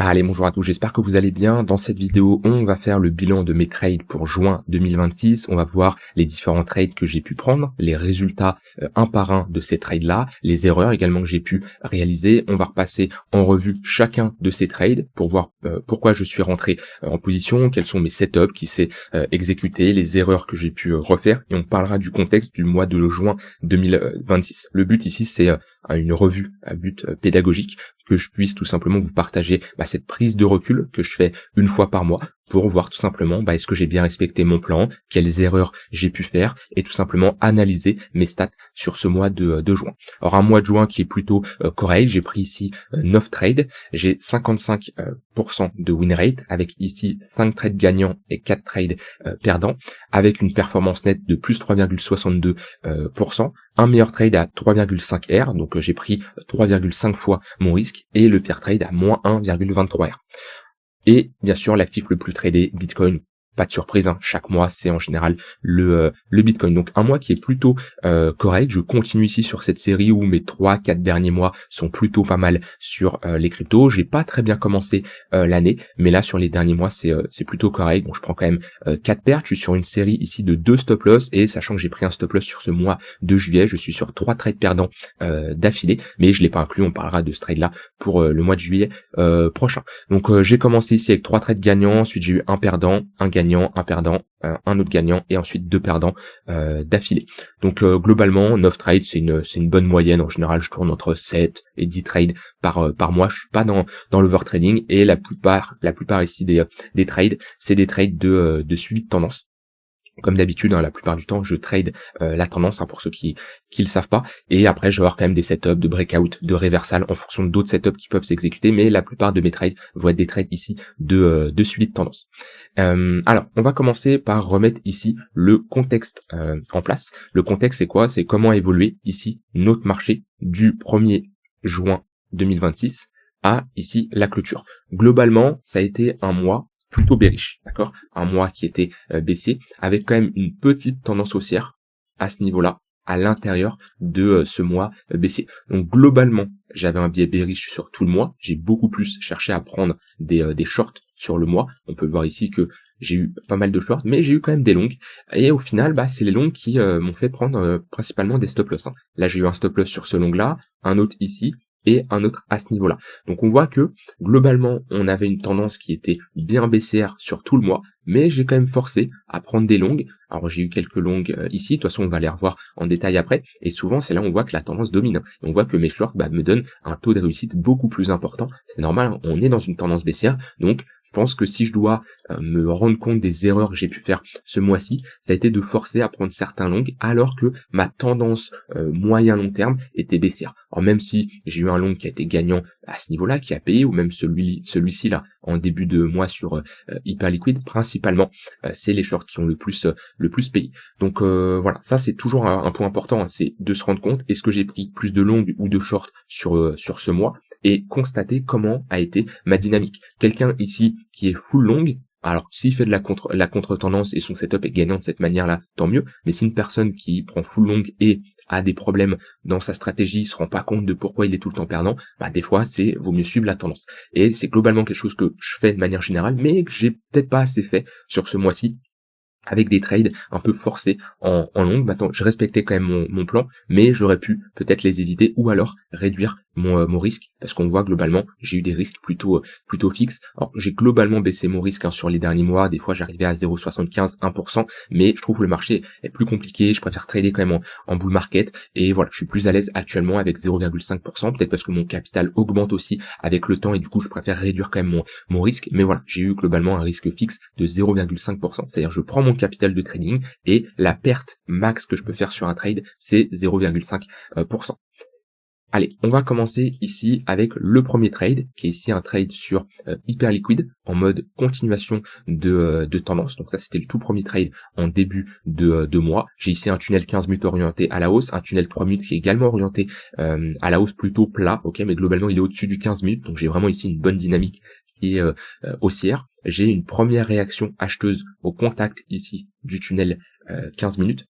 Allez, bonjour à tous, j'espère que vous allez bien. Dans cette vidéo, on va faire le bilan de mes trades pour juin 2026. On va voir les différents trades que j'ai pu prendre, les résultats un par un de ces trades-là, les erreurs également que j'ai pu réaliser. On va repasser en revue chacun de ces trades pour voir pourquoi je suis rentré en position, quels sont mes setups qui s'est exécuté, les erreurs que j'ai pu refaire. Et on parlera du contexte du mois de juin 2026. Le but ici, c'est une revue à but pédagogique, que je puisse tout simplement vous partager cette prise de recul que je fais une fois par mois pour voir tout simplement est-ce que j'ai bien respecté mon plan, quelles erreurs j'ai pu faire et tout simplement analyser mes stats sur ce mois de juin. Alors un mois de juin qui est plutôt correct, j'ai pris ici 9 trades, j'ai 55% de win rate avec ici 5 trades gagnants et 4 trades perdants avec une performance nette de plus 3,62%, un meilleur trade à 3,5 R, donc j'ai pris 3,5 fois mon risque et le pire trade à moins 1,23 R. Et bien sûr, l'actif le plus tradé, Bitcoin. Pas de surprise, chaque mois c'est en général le Bitcoin. Donc un mois qui est plutôt correct. Je continue ici sur cette série où mes 3-4 derniers mois sont plutôt pas mal sur les cryptos. J'ai pas très bien commencé l'année, mais là sur les derniers mois c'est plutôt correct. Bon, je prends quand même 4 pertes. Je suis sur une série ici de 2 stop loss et sachant que j'ai pris un stop loss sur ce mois de juillet, je suis sur 3 trades perdants d'affilée, mais je l'ai pas inclus. On parlera de ce trade là pour le mois de juillet prochain. Donc j'ai commencé ici avec 3 trades gagnants, ensuite j'ai eu un perdant, un gagnant, un perdant, un autre gagnant et ensuite 2 perdants d'affilée. Donc globalement 9 trades c'est une bonne moyenne. En général je tourne entre 7 et 10 trades par mois. Je suis pas dans l'overtrading et la plupart ici des trades c'est des trades de suivi de tendance. Comme d'habitude, la plupart du temps, je trade la tendance, pour ceux qui le savent pas. Et après, je vais avoir quand même des setups de breakout, de reversal en fonction d'autres setups qui peuvent s'exécuter. Mais la plupart de mes trades vont être des trades ici de suivi de tendance. Alors, on va commencer par remettre ici le contexte en place. Le contexte, c'est quoi? C'est comment évoluer ici notre marché du 1er juin 2026 à ici la clôture. Globalement, ça a été un mois plutôt bearish, d'accord, un mois qui était baissier, avec quand même une petite tendance haussière à ce niveau-là, à l'intérieur de ce mois baissier. Donc globalement, j'avais un biais bearish sur tout le mois, j'ai beaucoup plus cherché à prendre des shorts sur le mois. On peut voir ici que j'ai eu pas mal de shorts, mais j'ai eu quand même des longues, et au final, c'est les longues qui m'ont fait prendre principalement des stop loss. Là, j'ai eu un stop loss sur ce long-là, un autre ici, et un autre à ce niveau-là. Donc on voit que globalement on avait une tendance qui était bien baissière sur tout le mois, mais j'ai quand même forcé à prendre des longues. Alors j'ai eu quelques longues ici, de toute façon on va les revoir en détail après, et souvent c'est là où on voit que la tendance domine. Et on voit que mes shorts me donnent un taux de réussite beaucoup plus important. C'est normal, on est dans une tendance baissière, donc je pense que si je dois me rendre compte des erreurs que j'ai pu faire ce mois-ci, ça a été de forcer à prendre certains longs alors que ma tendance moyen-long terme était baissière. Alors même si j'ai eu un long qui a été gagnant à ce niveau-là, qui a payé, ou même celui-ci là en début de mois sur Hyperliquid, principalement c'est les shorts qui ont le plus payé. Donc voilà, ça c'est toujours un point important, c'est de se rendre compte, est-ce que j'ai pris plus de longues ou de shorts sur ce mois, et constater comment a été ma dynamique. Quelqu'un ici qui est full long, alors s'il fait de la contre-tendance et son setup est gagnant de cette manière-là, tant mieux, mais si une personne qui prend full long et a des problèmes dans sa stratégie, se rend pas compte de pourquoi il est tout le temps perdant, des fois vaut mieux suivre la tendance. Et c'est globalement quelque chose que je fais de manière générale, mais que j'ai peut-être pas assez fait sur ce mois-ci, avec des trades un peu forcés en longue. Maintenant, je respectais quand même mon plan, mais j'aurais pu peut-être les éviter ou alors réduire mon risque, parce qu'on voit globalement, j'ai eu des risques plutôt fixes. Alors, j'ai globalement baissé mon risque sur les derniers mois. Des fois, j'arrivais à 0,75, 1%, mais je trouve que le marché est plus compliqué. Je préfère trader quand même en bull market, et voilà, je suis plus à l'aise actuellement avec 0,5%, peut-être parce que mon capital augmente aussi avec le temps, et du coup, je préfère réduire quand même mon risque. Mais voilà, j'ai eu globalement un risque fixe de 0,5%. C'est-à-dire, je prends mon capital de trading et la perte max que je peux faire sur un trade, c'est 0,5%. Allez, on va commencer ici avec le premier trade, qui est ici un trade sur Hyperliquid en mode continuation de tendance. Donc ça, c'était le tout premier trade en début de mois. J'ai ici un tunnel 15 minutes orienté à la hausse, un tunnel 3 minutes qui est également orienté à la hausse plutôt plat, ok, mais globalement il est au-dessus du 15 minutes, donc j'ai vraiment ici une bonne dynamique qui est haussière. J'ai une première réaction acheteuse au contact ici du tunnel 15 minutes.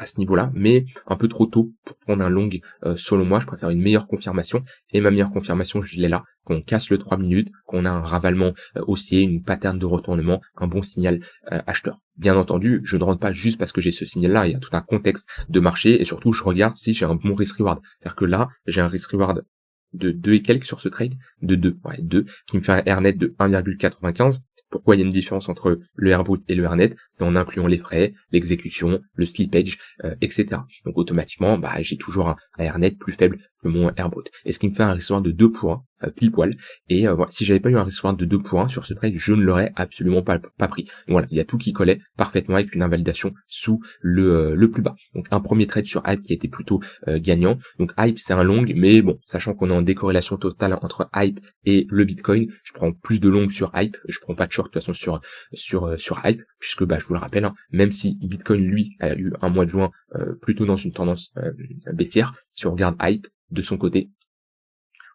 à ce niveau-là, mais un peu trop tôt pour prendre un long selon moi. Je préfère une meilleure confirmation, et ma meilleure confirmation, je l'ai là, quand on casse le 3 minutes, qu'on a un ravalement haussier, une pattern de retournement, un bon signal acheteur. Bien entendu, je ne rentre pas juste parce que j'ai ce signal-là, il y a tout un contexte de marché, et surtout je regarde si j'ai un bon risk-reward. C'est-à-dire que là, j'ai un risk-reward de 2 et quelques sur ce trade, de 2, qui me fait un R net de 1,95. Pourquoi il y a une différence entre le R brut et le R net? C'est en incluant les frais, l'exécution, le slippage, etc. Donc automatiquement, j'ai toujours un R net plus faible que mon R brut. Et ce qui me fait un risk reward de 2 points, pile poil. Et voilà, si j'avais pas eu un risk reward de 2 points sur ce trade, je ne l'aurais absolument pas pris. Donc voilà, il y a tout qui collait parfaitement avec une invalidation sous le plus bas. Donc un premier trade sur Hype qui a été plutôt gagnant. Donc Hype, c'est un long, mais bon, sachant qu'on est en décorrélation totale entre Hype et le Bitcoin, je prends plus de long sur Hype, je prends pas de short de toute façon sur Hype, puisque je vous le rappelle, hein, même si Bitcoin lui a eu un mois de juin plutôt dans une tendance baissière, si on regarde Hype de son côté,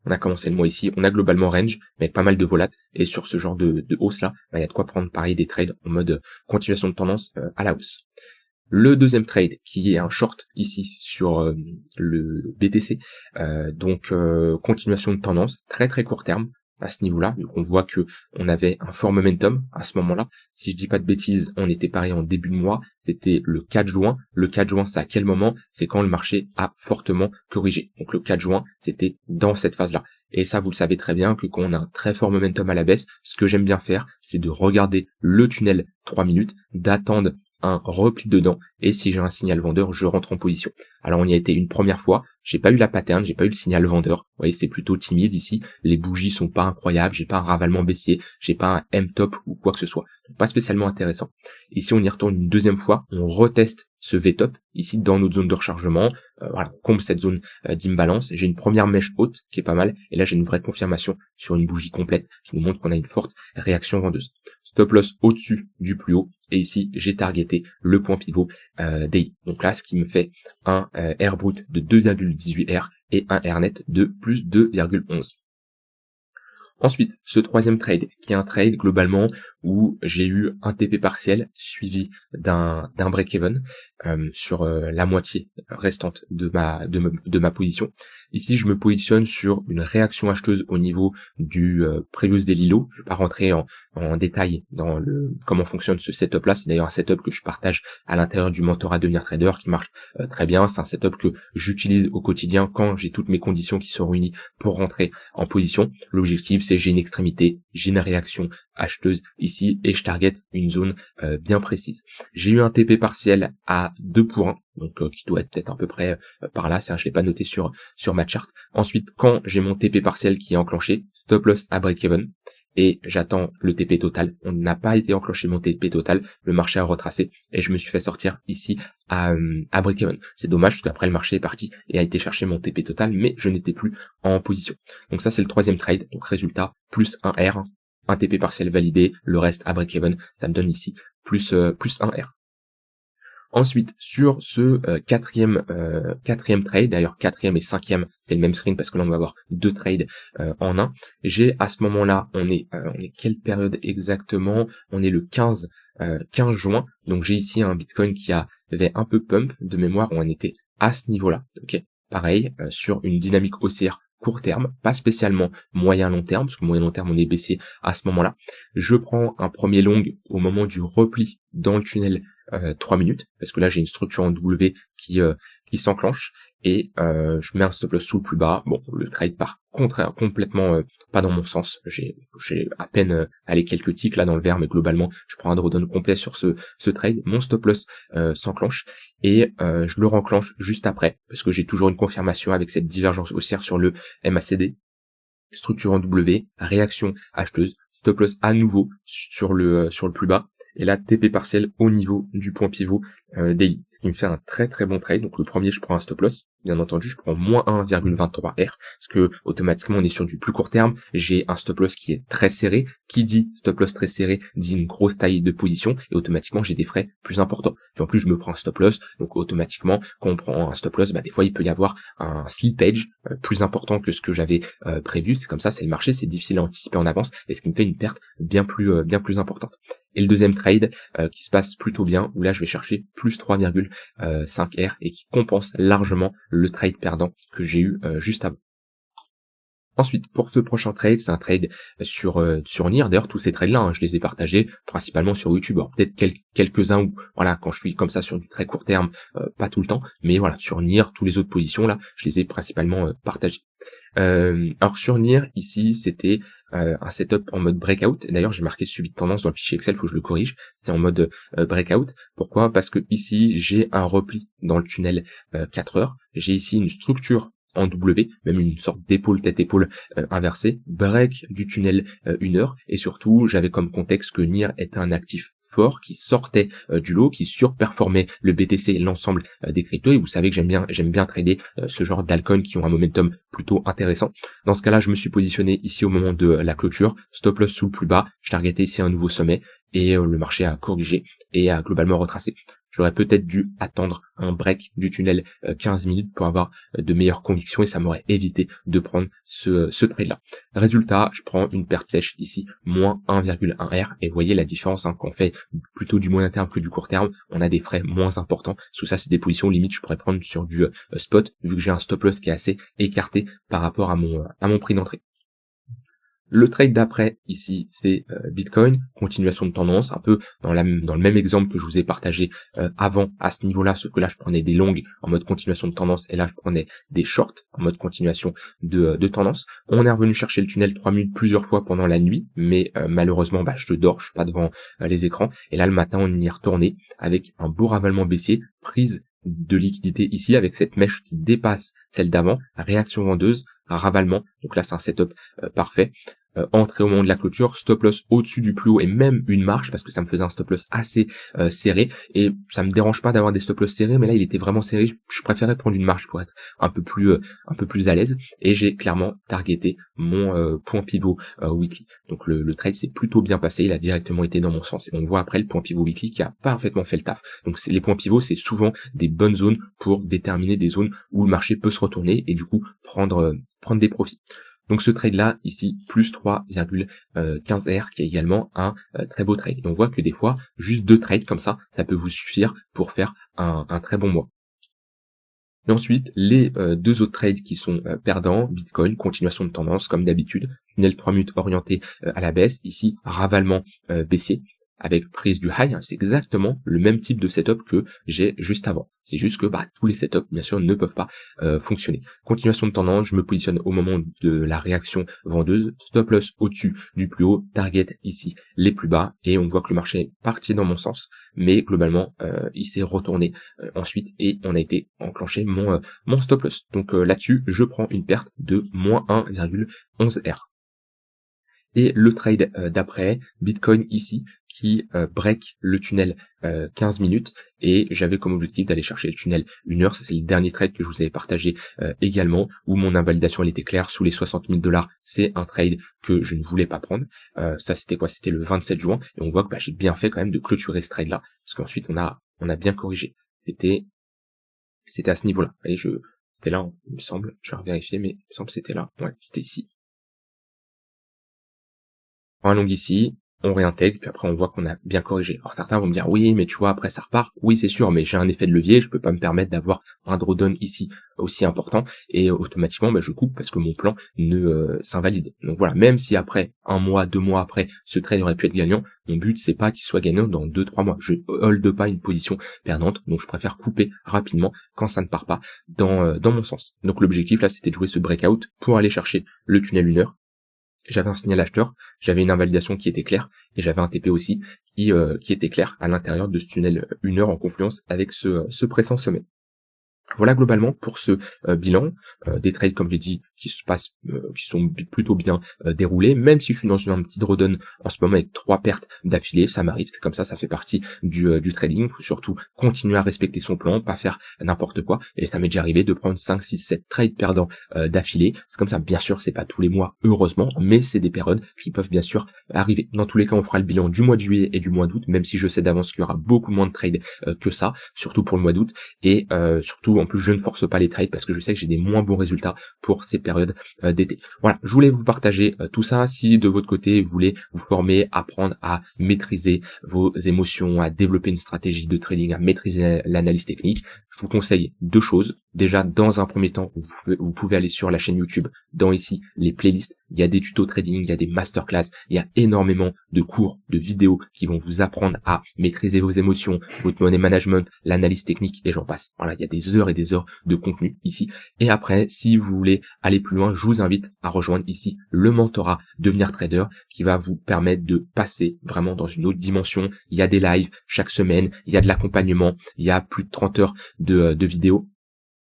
on a commencé le mois ici, on a globalement range, mais avec pas mal de volates, et sur ce genre de hausse là, il y a de quoi prendre pareil des trades en mode continuation de tendance à la hausse. Le deuxième trade, qui est un short ici sur le BTC, continuation de tendance, très très court terme à ce niveau-là. Donc on voit que on avait un fort momentum à ce moment-là. Si je dis pas de bêtises, on était pareil en début de mois, c'était le 4 juin. Le 4 juin, c'est à quel moment? C'est quand le marché a fortement corrigé. Donc le 4 juin, c'était dans cette phase-là. Et ça, vous le savez très bien que quand on a un très fort momentum à la baisse, ce que j'aime bien faire, c'est de regarder le tunnel 3 minutes, d'attendre un repli dedans, et si j'ai un signal vendeur, je rentre en position. Alors on y a été une première fois, j'ai pas eu la pattern, j'ai pas eu le signal vendeur. Vous voyez, c'est plutôt timide ici, les bougies sont pas incroyables, j'ai pas un ravalement baissier, j'ai pas un M-top ou quoi que ce soit. Donc, pas spécialement intéressant. Ici on y retourne une deuxième fois, on reteste ce V-top, ici dans notre zone de rechargement, voilà, on comble cette zone d'imbalance, j'ai une première mèche haute qui est pas mal, et là j'ai une vraie confirmation sur une bougie complète qui nous montre qu'on a une forte réaction vendeuse. Stop loss au-dessus du plus haut, et ici j'ai targeté le point pivot DI. Donc là ce qui me fait un R brut de 2,18 R et un R net de plus 2,11. Ensuite, ce troisième trade, qui est un trade globalement où j'ai eu un TP partiel suivi d'un break-even sur la moitié restante de ma position. Ici, je me positionne sur une réaction acheteuse au niveau du previous daily low. Je vais pas rentrer en détail dans comment fonctionne ce setup là. C'est d'ailleurs un setup que je partage à l'intérieur du mentorat Devenir Trader qui marche très bien. C'est un setup que j'utilise au quotidien quand j'ai toutes mes conditions qui sont réunies pour rentrer en position. L'objectif, c'est j'ai une extrémité, j'ai une réaction acheteuse ici et je target une zone bien précise. J'ai eu un TP partiel à 2 pour 1, donc qui doit être peut-être à peu près par là, je l'ai pas noté sur ma chart. Ensuite, quand j'ai mon TP partiel qui est enclenché, stop loss à break-even, et j'attends le TP total. On n'a pas été enclenché mon TP total, le marché a retracé, et je me suis fait sortir ici à break-even. C'est dommage parce qu'après le marché est parti et a été chercher mon TP total, mais je n'étais plus en position. Donc ça c'est le troisième trade, donc résultat, plus un R, un TP partiel validé, le reste à break-even, ça me donne ici plus un R. Ensuite, sur ce quatrième trade, d'ailleurs quatrième et cinquième, c'est le même screen parce que là on va avoir 2 trades en un. J'ai à ce moment-là, on est quelle période exactement? On est le 15 juin, donc j'ai ici un Bitcoin qui avait un peu pump de mémoire, on en était à ce niveau-là. Ok, pareil sur une dynamique haussière court terme, pas spécialement moyen-long terme, parce que moyen-long terme on est baissé à ce moment-là. Je prends un premier long au moment du repli dans le tunnel 3 minutes, parce que là j'ai une structure en W qui s'enclenche, et je mets un stop loss sous le plus bas. Bon, le trade part complètement pas dans mon sens, j'ai à peine allé quelques ticks là dans le vert, mais globalement je prends un drawdown complet sur ce trade. Mon stop loss s'enclenche, et je le renclenche juste après, parce que j'ai toujours une confirmation avec cette divergence haussière sur le MACD, structure en W, réaction acheteuse, stop loss à nouveau sur le plus bas, et là TP partiel au niveau du point pivot daily, ce qui me fait un très très bon trade. Donc le premier, je prends un stop loss, bien entendu, je prends moins 1,23 R, parce que automatiquement on est sur du plus court terme, j'ai un stop loss qui est très serré, qui dit stop loss très serré dit une grosse taille de position, et automatiquement j'ai des frais plus importants. Puis en plus je me prends un stop loss, donc automatiquement quand on prend un stop loss, des fois il peut y avoir un slippage plus important que ce que j'avais prévu. C'est comme ça, c'est le marché, c'est difficile à anticiper en avance, et ce qui me fait une perte bien plus importante. Et le deuxième trade qui se passe plutôt bien, où là je vais chercher plus 3,5 R et qui compense largement le trade perdant que j'ai eu juste avant. Ensuite, pour ce prochain trade, c'est un trade sur NIR. D'ailleurs, tous ces trades-là, je les ai partagés principalement sur YouTube. Alors peut-être quelques-uns où, voilà, quand je suis comme ça sur du très court terme, pas tout le temps, mais voilà, sur NIR, tous les autres positions là, je les ai principalement partagées. Alors sur NIR, ici, c'était un setup en mode breakout. D'ailleurs, j'ai marqué suivi de tendance dans le fichier Excel, faut que je le corrige. C'est en mode breakout. Pourquoi? Parce que ici, j'ai un repli dans le tunnel 4 heures. J'ai ici une structure en W, même une sorte d'épaule tête-épaule inversée, break du tunnel 1 heure, et surtout j'avais comme contexte que NIR est un actif fort qui sortait du lot, qui surperformait le BTC et l'ensemble des cryptos, et vous savez que j'aime bien trader ce genre d'altcoins qui ont un momentum plutôt intéressant. Dans ce cas-là, je me suis positionné ici au moment de la clôture, stop loss sous le plus bas, je targetais ici un nouveau sommet, et le marché a corrigé et a globalement retracé. J'aurais peut-être dû attendre un break du tunnel 15 minutes pour avoir de meilleures convictions et ça m'aurait évité de prendre ce trade-là. Résultat, je prends une perte sèche ici, moins 1,1 R. Et vous voyez la différence quand on fait plutôt du moyen terme que du court terme, on a des frais moins importants. Sous ça, c'est des positions limites, je pourrais prendre sur du spot, vu que j'ai un stop loss qui est assez écarté par rapport à mon prix d'entrée. Le trade d'après, ici, c'est Bitcoin, continuation de tendance, un peu dans le même exemple que je vous ai partagé avant à ce niveau-là, sauf que là, je prenais des longues en mode continuation de tendance, et là, je prenais des shorts en mode continuation de tendance. On est revenu chercher le tunnel 3 minutes plusieurs fois pendant la nuit, mais malheureusement, je dors, je suis pas devant les écrans, et là, le matin, on y est retourné avec un beau ravalement baissier, prise de liquidité ici avec cette mèche qui dépasse celle d'avant, réaction vendeuse, ravalement, donc là, c'est un setup parfait. Entrée au moment de la clôture, stop loss au-dessus du plus haut et même une marge parce que ça me faisait un stop loss assez serré et ça me dérange pas d'avoir des stop loss serrés, mais là il était vraiment serré, je préférais prendre une marge pour être un peu plus à l'aise et j'ai clairement targeté mon point pivot weekly. Donc le trade s'est plutôt bien passé, il a directement été dans mon sens et on voit après le point pivot weekly qui a parfaitement fait le taf. Donc les points pivots, c'est souvent des bonnes zones pour déterminer des zones où le marché peut se retourner et du coup prendre des profits. Donc ce trade-là, ici, plus 3,15 R, qui est également un très beau trade. Et on voit que des fois, juste 2 trades comme ça peut vous suffire pour faire un très bon mois. Et ensuite, les 2 autres trades qui sont perdants, Bitcoin, continuation de tendance, comme d'habitude, tunnel 3 minutes orienté à la baisse, ici, ravalement baissier, avec prise du high, c'est exactement le même type de setup que j'ai juste avant. C'est juste que tous les setups, bien sûr, ne peuvent pas fonctionner. Continuation de tendance, je me positionne au moment de la réaction vendeuse, stop loss au-dessus du plus haut, target ici les plus bas, et on voit que le marché est parti dans mon sens, mais globalement, il s'est retourné ensuite, et on a été enclenché mon stop loss. Donc là-dessus, je prends une perte de moins 1,11 R. Et le trade d'après, Bitcoin ici, qui break le tunnel 15 minutes, et j'avais comme objectif d'aller chercher le tunnel 1 heure, ça c'est le dernier trade que je vous avais partagé également, où mon invalidation elle était claire, sous les 60 000 $, c'est un trade que je ne voulais pas prendre. Ça c'était quoi? C'était le 27 juin, et on voit que j'ai bien fait quand même de clôturer ce trade là, parce qu'ensuite on a bien corrigé. C'était à ce niveau-là. Et c'était là, il me semble, je vais vérifier, mais il me semble que c'était là. Ouais, c'était ici. Un long ici, on réintègre, puis après on voit qu'on a bien corrigé. Alors certains vont me dire, oui, mais tu vois, après ça repart. Oui, c'est sûr, mais j'ai un effet de levier, je peux pas me permettre d'avoir un drawdown ici aussi important, et automatiquement, je coupe parce que mon plan ne s'invalide. Donc voilà, même si après, 1 mois, 2 mois après, ce trade aurait pu être gagnant, mon but c'est pas qu'il soit gagnant dans 2-3 mois. Je hold pas une position perdante, donc je préfère couper rapidement quand ça ne part pas dans mon sens. Donc l'objectif là, c'était de jouer ce breakout pour aller chercher le tunnel 1 heure. J'avais un signal acheteur, j'avais une invalidation qui était claire, et j'avais un TP aussi qui était clair à l'intérieur de ce tunnel 1 heure en confluence avec ce pressant sommet. Voilà globalement pour ce bilan, des trades comme je l'ai dit qui se passent, qui sont plutôt bien déroulés, même si je suis dans un petit drawdown en ce moment avec 3 pertes d'affilée, ça m'arrive, c'est comme ça fait partie du trading. Faut surtout continuer à respecter son plan, pas faire n'importe quoi, et ça m'est déjà arrivé de prendre 5, 6, 7 trades perdants d'affilée. C'est comme ça, bien sûr, c'est pas tous les mois heureusement, mais c'est des périodes qui peuvent bien sûr arriver. Dans tous les cas, on fera le bilan du mois de juillet et du mois d'août, même si je sais d'avance qu'il y aura beaucoup moins de trades que ça, surtout pour le mois d'août, et surtout en plus je ne force pas les trades parce que je sais que j'ai des moins bons résultats pour ces périodes d'été. Voilà, je voulais vous partager tout ça. Si de votre côté vous voulez vous former, apprendre à maîtriser vos émotions, à développer une stratégie de trading, à maîtriser l'analyse technique, je vous conseille 2 choses. Déjà, dans un premier temps, vous pouvez aller sur la chaîne YouTube, dans ici les playlists, il y a des tutos trading, il y a des masterclass, il y a énormément de cours, de vidéos qui vont vous apprendre à maîtriser vos émotions, votre money management, l'analyse technique et j'en passe. Voilà, il y a des heures et des heures de contenu ici. Et après, si vous voulez aller plus loin, je vous invite à rejoindre ici le mentorat Devenir Trader qui va vous permettre de passer vraiment dans une autre dimension. Il y a des lives chaque semaine, il y a de l'accompagnement, il y a plus de 30 heures de vidéos.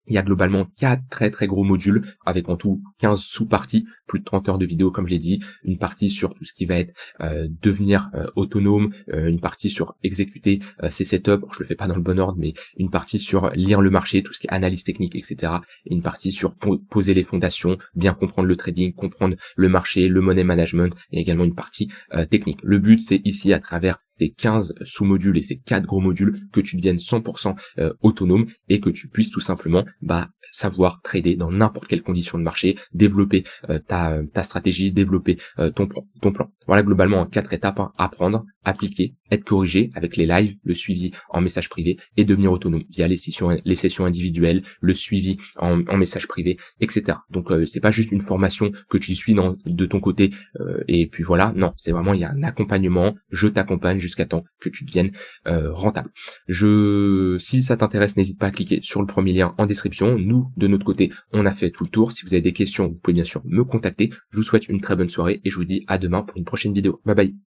Il y a globalement 4 très très gros modules avec en tout 15 sous-parties, plus de 30 heures de vidéo comme je l'ai dit, une partie sur tout ce qui va être devenir autonome, une partie sur exécuter ses setups, je le fais pas dans le bon ordre, mais une partie sur lire le marché, tout ce qui est analyse technique, etc. Et une partie sur poser les fondations, bien comprendre le trading, comprendre le marché, le money management et également une partie technique. Le but c'est ici à travers ces 15 sous-modules et ces 4 gros modules que tu deviennes 100% autonome et que tu puisses tout simplement savoir trader dans n'importe quelle condition de marché, développer ta stratégie, développer ton plan. Voilà globalement en 4 étapes, hein. Apprendre, appliquer, être corrigé avec les lives, le suivi en message privé et devenir autonome via les sessions individuelles, le suivi en message privé, etc. Donc c'est pas juste une formation que tu suis de ton côté et puis voilà, non, c'est vraiment il y a un accompagnement, je t'accompagne jusqu'à temps que tu deviennes rentable. Si ça t'intéresse, n'hésite pas à cliquer sur le premier lien en description. Nous, de notre côté, on a fait tout le tour. Si vous avez des questions, vous pouvez bien sûr me contacter. Je vous souhaite une très bonne soirée et je vous dis à demain pour une prochaine vidéo. Bye bye.